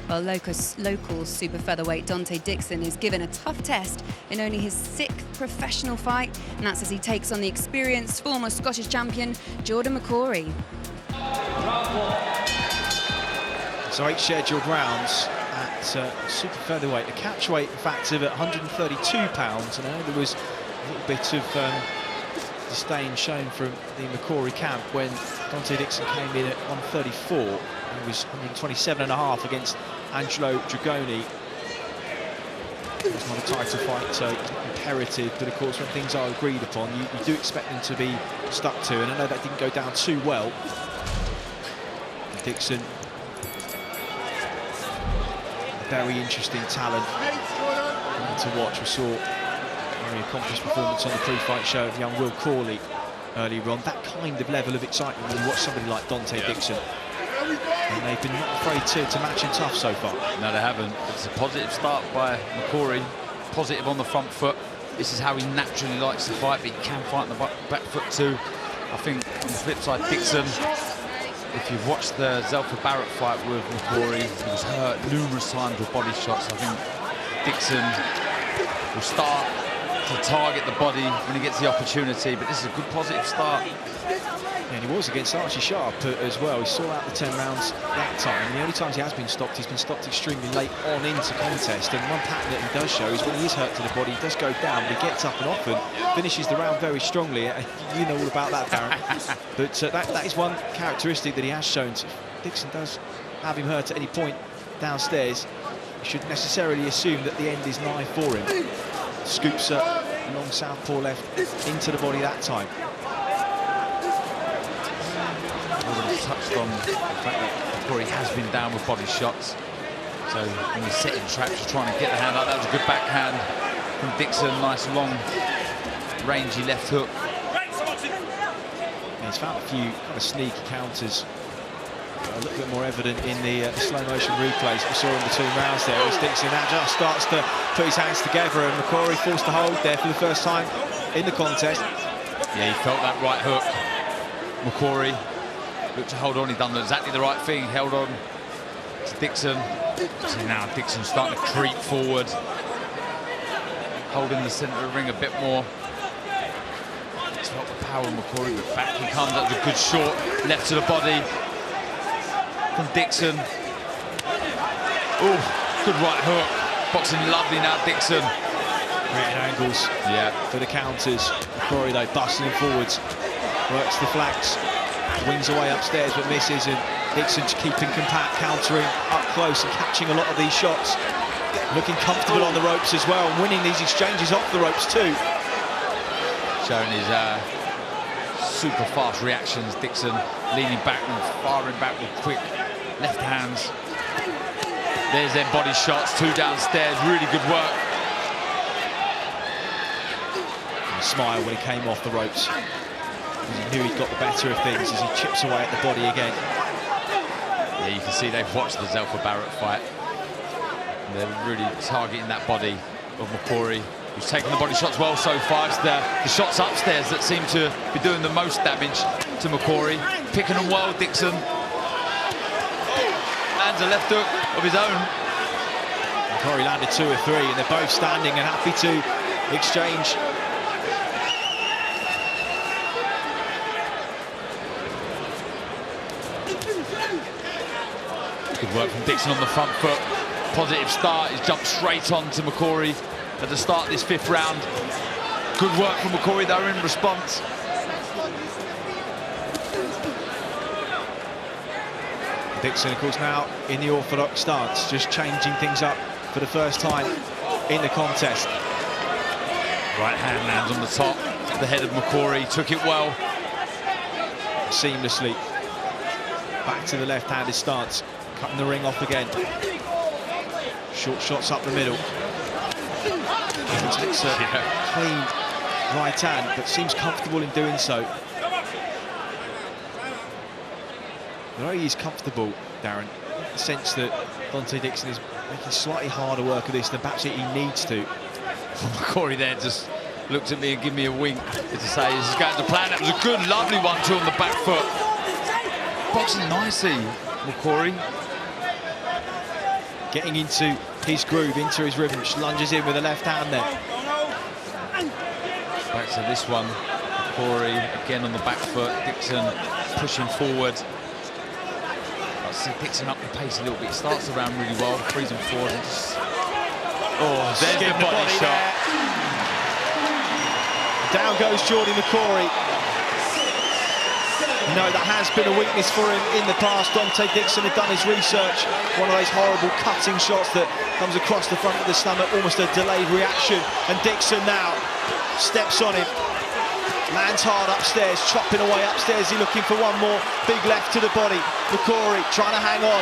Well, local super featherweight Donte Dixon is given a tough test in only his 6th professional fight, and that's as he takes on the experienced former Scottish champion Jordan McCorry. So 8 scheduled rounds at super featherweight. The catch weight, in fact, of at 132 pounds. And I know there was a little bit of disdain shown from the McCorry camp when Donte Dixon came in at 134. He was 127.5 against Angelo Dragoni. It's not a title fight, so it's not imperative, but of course when things are agreed upon, you do expect them to be stuck to, and I know that didn't go down too well. Dixon, very interesting talent to watch. We saw a very accomplished performance on the pre-fight show of young Will Corley earlier on. That kind of level of excitement when you watch somebody like Donte Dixon. And they've been not afraid to match him tough so far. No, they haven't. It's a positive start by McCorry, positive on the front foot. This is how he naturally likes to fight, but he can fight on the back foot too. I think on the flip side, Dixon, if you've watched the Zelfa Barrett fight with McCorry, he was hurt numerous times with body shots. I think Dixon will start to target the body when he gets the opportunity, but this is a good positive start. And he was against Archie Sharp as well. He saw out the 10 rounds that time. The only times he has been stopped, he's been stopped extremely late on into contest. And one pattern that he does show is when he is hurt to the body, he does go down, but he gets up and often finishes the round very strongly. You know all about that, Darren. But that is one characteristic that he has shown. If Dixon does have him hurt at any point downstairs, you should necessarily assume that the end is nigh for him. Scoops up along southpaw left into the body that time. Touched on the fact that McCorry has been down with body shots. So when he's setting traps, you're trying to get the hand out. That was a good backhand from Dixon. Nice long, rangy left hook. Yeah, he's found a few kind of sneaky counters. A little bit more evident in the slow motion replays we saw in between rounds there. As Dixon now just starts to put his hands together, and McCorry forced to hold there for the first time in the contest. Yeah, he felt that right hook. McCorry looked to hold on. He done exactly the right thing. Held on to Dixon. So now Dixon's starting to creep forward, holding the centre of the ring a bit more. It's not the power of McCorry, but back he comes. That's a good short left to the body from Dixon. Oh, good right hook. Boxing lovely now, Dixon. Great angles, yeah, for the counters. McCorry though bustling forwards, works the flanks. Wings away upstairs but misses, and Dixon's keeping compact, countering up close and catching a lot of these shots. Looking comfortable on the ropes as well, and winning these exchanges off the ropes too. Showing his super fast reactions. Dixon leaning back and firing back with quick left hands. There's them body shots, 2 downstairs, really good work. And a smile when he came off the ropes. He knew he'd got the better of things as he chips away at the body again. Yeah, you can see they've watched the Zelfa Barrett fight. They're really targeting that body of McCorry, who's taken the body shots well so far. It's the shots upstairs that seem to be doing the most damage to McCorry. Picking them well, Dixon. Lands a left hook of his own. McCorry landed 2 or 3, and they're both standing and happy to exchange. Good work from Dixon on the front foot. Positive start. He's jumped straight on to McCorry at the start of this 5th round. Good work from McCorry though in response. Dixon, of course, now in the orthodox stance, just changing things up for the first time in the contest. Right hand lands on the top of the head of McCorry. Took it well. Seamlessly. Back to the left-handed stance. Cutting the ring off again. Short shots up the middle. He takes a clean right hand, but seems comfortable in doing so. The way he's comfortable, Darren, in the sense that Donte Dixon is making slightly harder work of this than perhaps he needs to. McCorry there just looked at me and gave me a wink to say this is going to plan. That was a good, lovely one too on the back foot. Boxing nicely, McCorry. getting into his groove, into his rhythm. Just lunges in with the left hand there. Back to this one. McCorry again on the back foot. Dixon pushing forward. I see Dixon up the pace a little bit. Starts around really well, freezing forward and just... Oh, there's the body shot. Down goes Jordan McCorry. You know, that has been a weakness for him in the past. Donte Dixon had done his research. One of those horrible cutting shots that comes across the front of the stomach, almost a delayed reaction. And Dixon now steps on him. Lands hard upstairs, chopping away upstairs. He's looking for one more big left to the body. McCorry trying to hang on.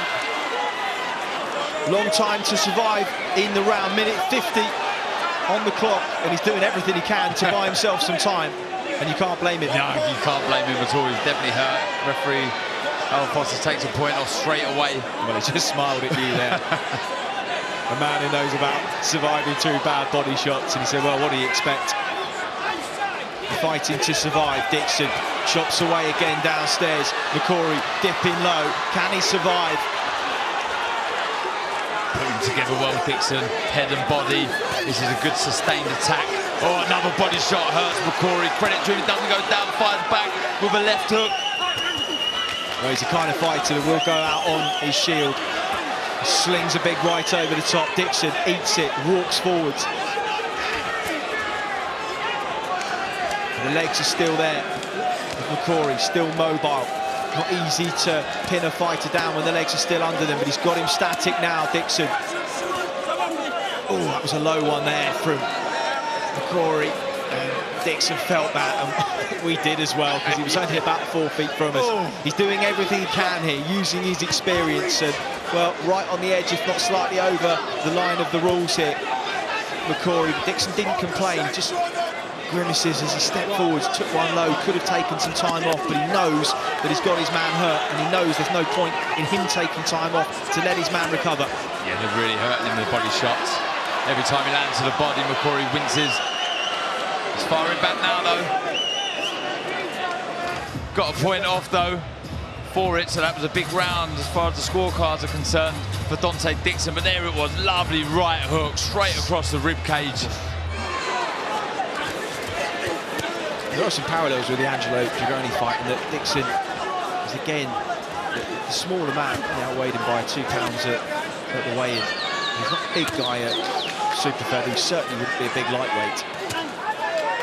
Long time to survive in the round, minute 50 on the clock, and he's doing everything he can to buy himself some time, and you can't blame him. No, you can't blame him at all. He's definitely hurt. Referee Alan Foster takes a point off straight away. Well, he just smiled at you there. A man who knows about surviving 2 bad body shots, and he said, well, what do you expect? Fighting to survive. Dixon chops away again downstairs. McCorry dipping low. Can he survive? Putting together well, Dixon, head and body. This is a good sustained attack. Oh, another body shot hurts McCorry. Credit to him, he doesn't go down, fires back with a left hook. Well, he's the kind of fighter that will go out on his shield. He slings a big right over the top. Dixon eats it, walks forwards. The legs are still there. McCorry still mobile. Not easy to pin a fighter down when the legs are still under them, but he's got him static now, Dixon. Oh, that was a low one there from McCorry. And Dixon felt that, and we did as well, because he was only about 4 feet from us. He's doing everything he can here, using his experience, and, well, right on the edge, if not slightly over the line of the rules here. McCorry, but Dixon didn't complain, just grimaces as he stepped forwards, took one low, could have taken some time off, but he knows that he's got his man hurt, and he knows there's no point in him taking time off to let his man recover. Yeah, they're really hurting him with the body shots. Every time he lands to the body, McCorry winces. He's firing back now, though. Got a point off, though, for it, so that was a big round as far as the scorecards are concerned for Donte Dixon, but there it was, lovely right hook, straight across the rib cage. There are some parallels with the Angelo Dragoni fight, and that Dixon is again the smaller man, outweighed him by 2 pounds at the weigh-in. He's not a big guy at super feather. He certainly wouldn't be a big lightweight,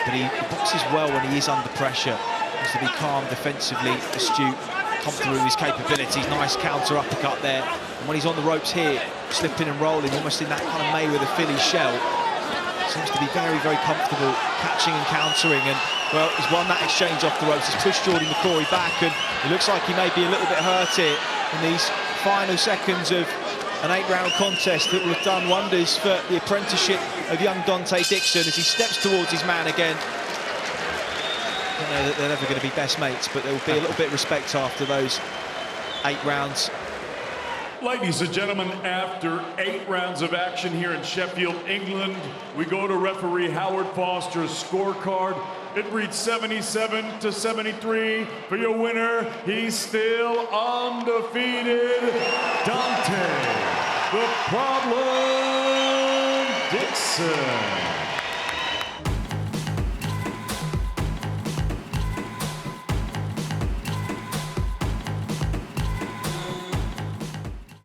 but he boxes well when he is under pressure. He has to be calm, defensively astute, comfortable with his capabilities. Nice counter uppercut there, and when he's on the ropes here, slipping and rolling, almost in that kind of Mayweather Philly shell. Seems to be very, very comfortable catching and countering, and well, he's won that exchange off the ropes. He's pushed Jordan McCorry back, and it looks like he may be a little bit hurt here in these final seconds of an 8-round contest that will have done wonders for the apprenticeship of young Donte Dixon as he steps towards his man again. I don't know that they're ever going to be best mates, but there will be a little bit of respect after those 8 rounds. Ladies and gentlemen, after 8 rounds of action here in Sheffield, England, we go to referee Howard Foster's scorecard. It reads 77-73 for your winner. He's still undefeated, Donte "The Problem" Dixon.